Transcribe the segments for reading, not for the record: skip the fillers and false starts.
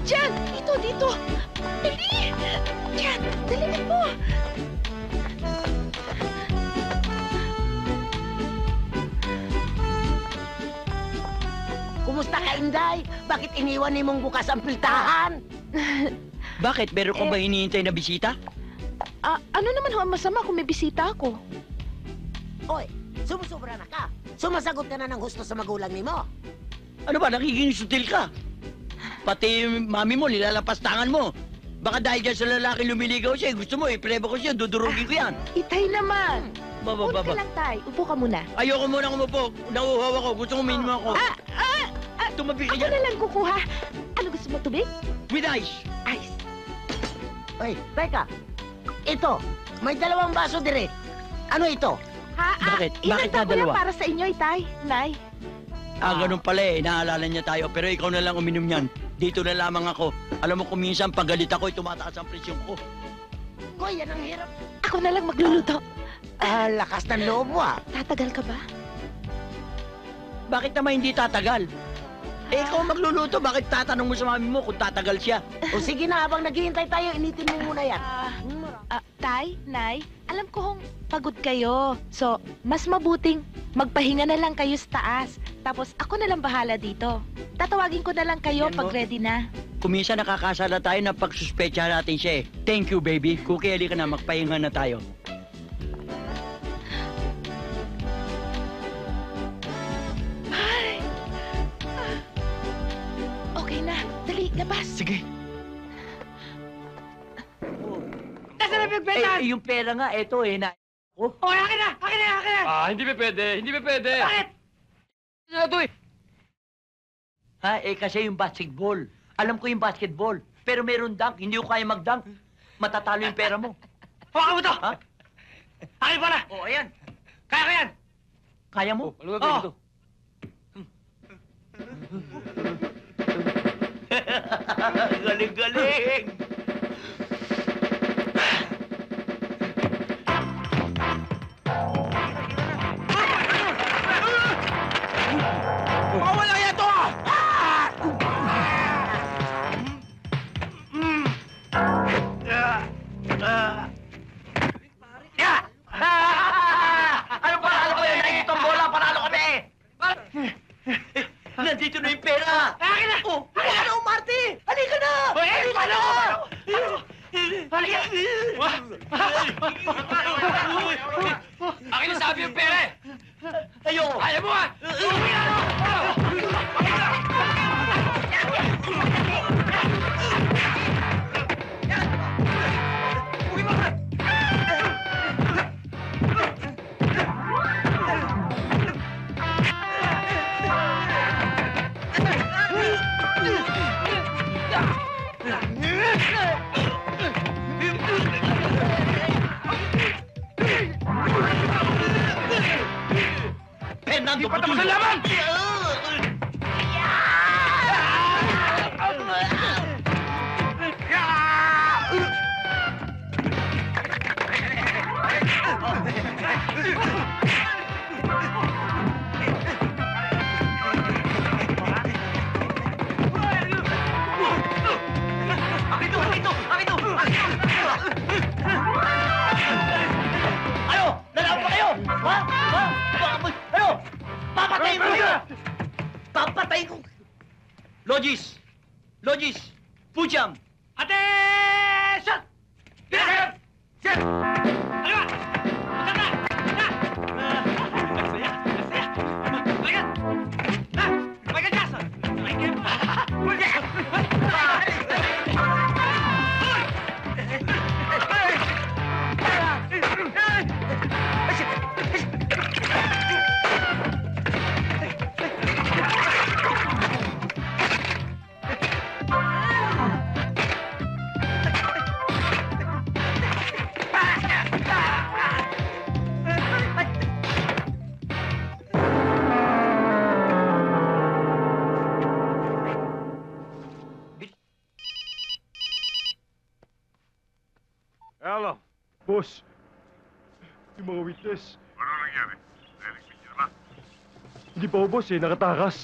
Diyan! Dito, dito! Dali! Diyan! Dalihan mo! Kumusta ka, Inday? Bakit iniwan ni mong bukas ang piltahan? Bakit? Meron ka ba hinihintay na bisita? Ano naman ho ang masama kung may bisita ako? Oy, sumusobra na ka. Sumasagot ka na ng gusto sa magulang ni mo. Ano ba? Nakikinusutil ka? Pati yung mami mo, nilalapastangan mo. Baka dahil dyan sa lalaki lumiligaw siya, gusto mo, iprebo ko siya, dudurugin ko yan. Itay naman! Baba, Upo baba. ka lang, Tay. Upo ka muna. Ayoko muna umupo. Nauuhaw ako. Gusto ko uminom ako. Tumabi ka Ako dyan. na lang kukuha. Ano gusto mo, tubig? With ice. Ice. Oy, teka. Ito, may 2 baso dire. Ano ito? Bakit? Bakit Inanda na ko yan dalawa? para sa inyo, Itay. Nay. Ganun pala eh. Naalala niya tayo. Pero ikaw na lang uminom yan. Dito na lamang ako. Alam mo kung minsan pag galit ako, tumataas ang presyon ko. Koy, yan ang hirap. Ako na lang magluluto. Lakas ng loob mo, ah. Tatagal ka ba? Bakit naman hindi tatagal? Ikaw magluluto. Bakit tatanong mo sa mami mo kung tatagal siya? O sige na, habang naghihintay tayo, initin mo muna yan. Tay, Nay, alam ko hong pagod kayo. So, mas mabuting magpahinga na lang kayo sa taas. Tapos ako na lang bahala dito. Tatawagin ko na lang kayo Yan pag mo. ready na. Kung minsan nakakasala tayo na pagsuspecha natin siya eh. Thank you, baby. Cookie, halika na. Magpahinga na tayo. Ay! Okay na. Dali, labas. Sige. Nasaan na pagbetan? Yung pera nga, eto eh. Oh, akin na! Akin na! Akin na! Hindi pa pwede. Hindi pa pwede. Bakit? Ano to eh? Kasi yung basketball. Alam ko yung basketball. Pero meron dunk. Hindi ko kaya mag-dunk. Matatalo yung pera mo. Hawakan mo to! Ha? Akin pala! Ayan. Kaya ko yan! Kaya mo? Ano gagawin to? Galing-galing. Mawala kaya to! Ano panalo ko yun? Nakikita ang bola. Panalo kami. Nandito na yung pera. Akin na! Oh, halika na, Marty! Halika na! Hoy, Halika na! Halika! Akin na sabi yung pera eh! Ayoko. Ayaw mo ah! Uwi na! Uwi mo ka! Fernando, Di pa tapos ang laban! Ano? Lalaban pa kayo? Ha? Ano? Papatayin ko kayo! Papatayin ko! Logis! Logis! Pujam! Attention! Yes! Yes! Ano ba? Maganda! Na! Masaya! Masaya! Balikan! Na! Michael Jackson! Michael! Hello. Boss. Yung mga witness. Ano nangyari? Narinig niyo na ba? Hindi pa ho, boss eh. Nakatakas.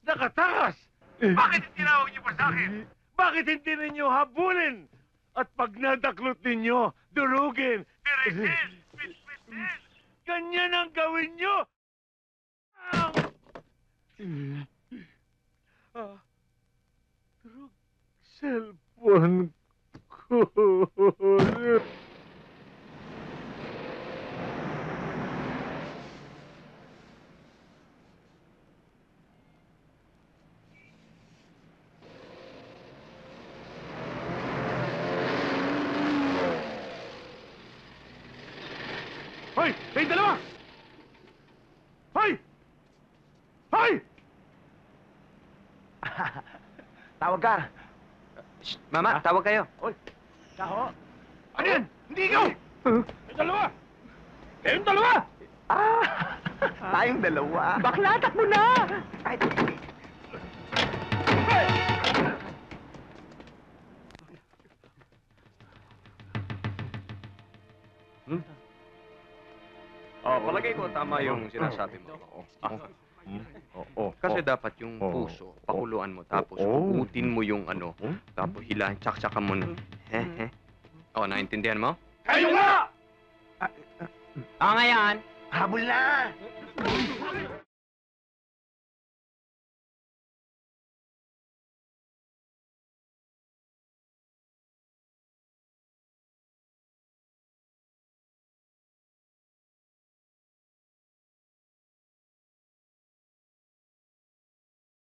Nakatakas! Eh, Bakit tinawag niyo pa sa akin? Bakit hindi ninyo habulin? At pag nadaklot ninyo, durugin. Tirisin! Pitpitin! Ganyan ang gawin nyo! Durug. Cellphone ko. Hoy! Kayong dalawa! Hoy! Hoy! Tawag ka. Mama, tawag kayo. Hoy! Kaho! Ano yan? Hindi ikaw! Kayong dalawa! Kayong dalawa! Tayong dalawa. Bakla, takbo na! Ay, Palagay ko tama yung sinasabi mo. Kasi dapat yung puso, pakuluan mo, tapos hugutin mo yung ano, tapos hilahin, tsak-tsakan mo na. Naintindihan mo? Kayo nga! Ngayon, habol na!